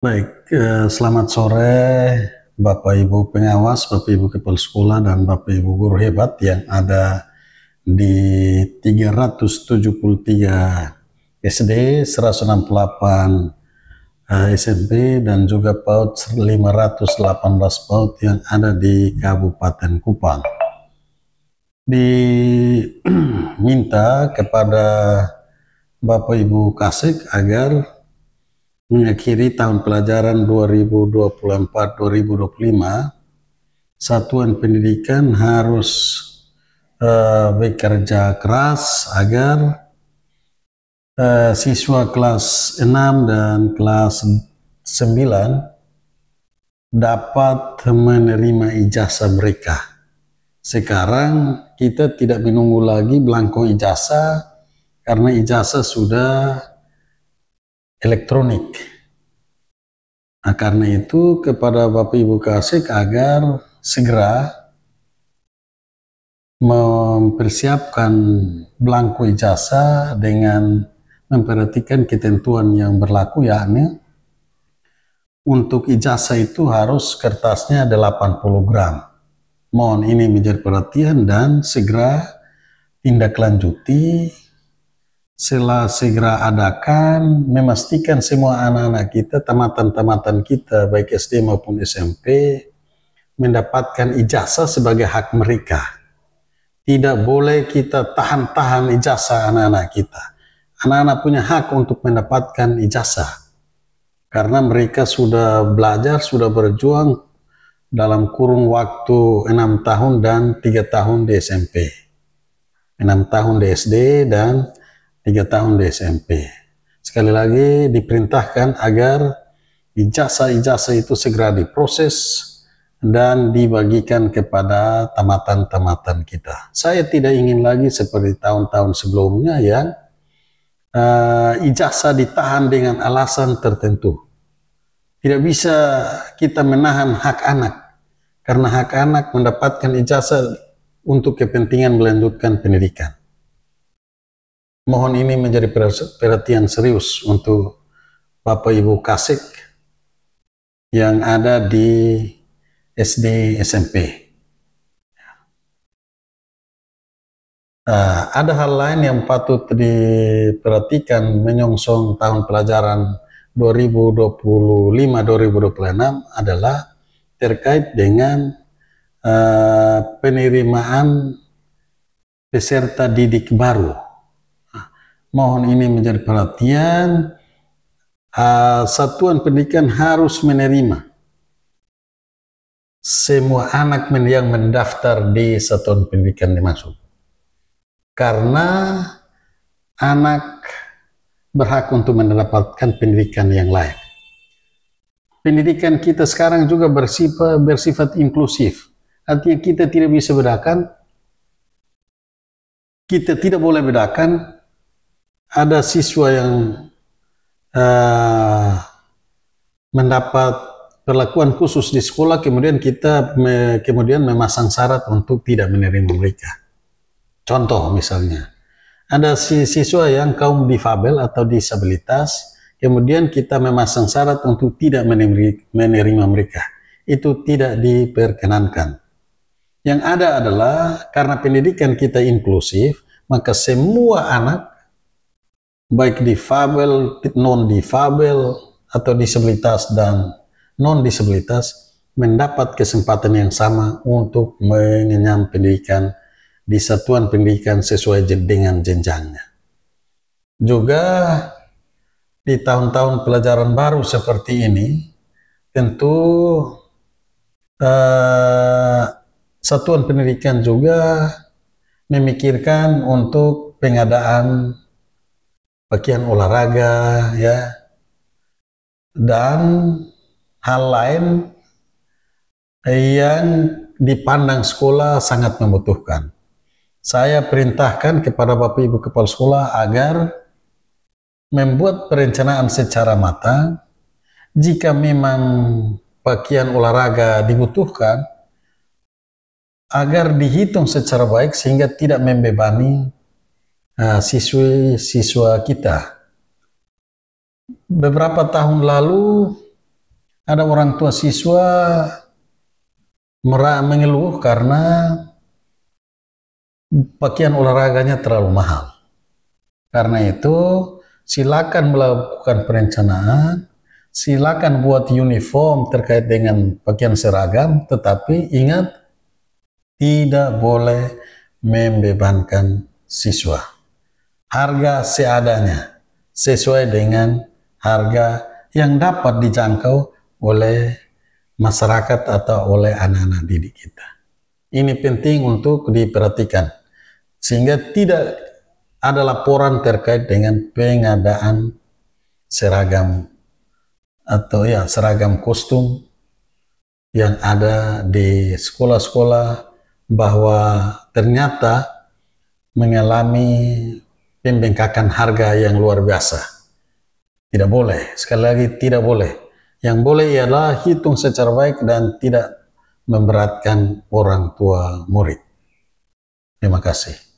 Baik, selamat sore Bapak Ibu pengawas, Bapak Ibu kepala sekolah, dan Bapak Ibu guru hebat yang ada di 373 SD, 168 SMP, dan juga PAUD 518 PAUD yang ada di Kabupaten Kupang. Diminta kepada Bapak Ibu Kasek agar mengakhiri tahun pelajaran 2024-2025, satuan pendidikan harus bekerja keras agar siswa kelas 6 dan kelas 9 dapat menerima ijazah mereka. Sekarang kita tidak menunggu lagi belangko ijazah karena ijazah sudah elektronik. Nah, karena itu kepada Bapak Ibu Kasek agar segera mempersiapkan belangko ijazah dengan memperhatikan ketentuan yang berlaku, yakni untuk ijazah itu harus kertasnya 80 gram. Mohon ini menjadi perhatian dan segera tindak lanjuti. Setelah segera adakan, memastikan semua anak-anak kita, tamatan-tamatan kita, baik SD maupun SMP, mendapatkan ijazah sebagai hak mereka. Tidak boleh kita tahan-tahan ijazah anak-anak kita. Anak-anak punya hak untuk mendapatkan ijazah, karena mereka sudah belajar, sudah berjuang dalam kurun waktu 6 tahun dan 3 tahun di SMP. 6 tahun di SD dan 3 tahun di SMP. Sekali lagi diperintahkan agar ijazah-ijazah itu segera diproses dan dibagikan kepada tamatan-tamatan kita. Saya tidak ingin lagi seperti tahun-tahun sebelumnya yang ijazah ditahan dengan alasan tertentu. Tidak bisa kita menahan hak anak, karena hak anak mendapatkan ijazah untuk kepentingan melanjutkan pendidikan. Mohon ini menjadi perhatian serius untuk Bapak Ibu Kasek yang ada di SD SMP. Ada hal lain yang patut diperhatikan menyongsong tahun pelajaran 2025-2026 adalah terkait dengan penerimaan peserta didik baru. Mohon ini menjadi perhatian, satuan pendidikan harus menerima semua anak yang mendaftar di satuan pendidikan dimaksud, karena anak berhak untuk mendapatkan pendidikan yang layak. Pendidikan kita sekarang juga bersifat inklusif, artinya kita tidak bisa bedakan, kita tidak boleh bedakan ada siswa yang mendapat perlakuan khusus di sekolah, kemudian kita memasang syarat untuk tidak menerima mereka. Contoh misalnya, ada siswa yang kaum difabel atau disabilitas, kemudian kita memasang syarat untuk tidak menerima mereka. Itu tidak diperkenankan. Yang ada adalah karena pendidikan kita inklusif, maka semua anak, baik difabel, non-difabel, atau disabilitas dan non-disabilitas, mendapat kesempatan yang sama untuk mengenyam pendidikan di satuan pendidikan sesuai dengan jenjangnya. Juga di tahun-tahun pelajaran baru seperti ini, tentu satuan pendidikan juga memikirkan untuk pengadaan pakaian olahraga, ya, dan hal lain yang dipandang sekolah sangat membutuhkan. Saya perintahkan kepada Bapak Ibu Kepala Sekolah agar membuat perencanaan secara matang. Jika memang pakaian olahraga dibutuhkan, agar dihitung secara baik sehingga tidak membebani siswa kita. Beberapa tahun lalu Ada orang tua siswa mengeluh karena pakaian olahraganya terlalu mahal. Karena itu, silakan melakukan perencanaan, silakan buat uniform terkait dengan pakaian seragam, tetapi ingat, tidak boleh membebankan siswa. Harga seadanya, sesuai dengan harga yang dapat dijangkau oleh masyarakat atau oleh anak-anak didik kita. Ini penting untuk diperhatikan, sehingga tidak ada laporan terkait dengan pengadaan seragam atau seragam kostum yang ada di sekolah-sekolah bahwa ternyata mengalami pembengkakan harga yang luar biasa. Tidak boleh, sekali lagi tidak boleh. Yang boleh ialah hitung secara baik dan tidak memberatkan orang tua murid. Terima kasih.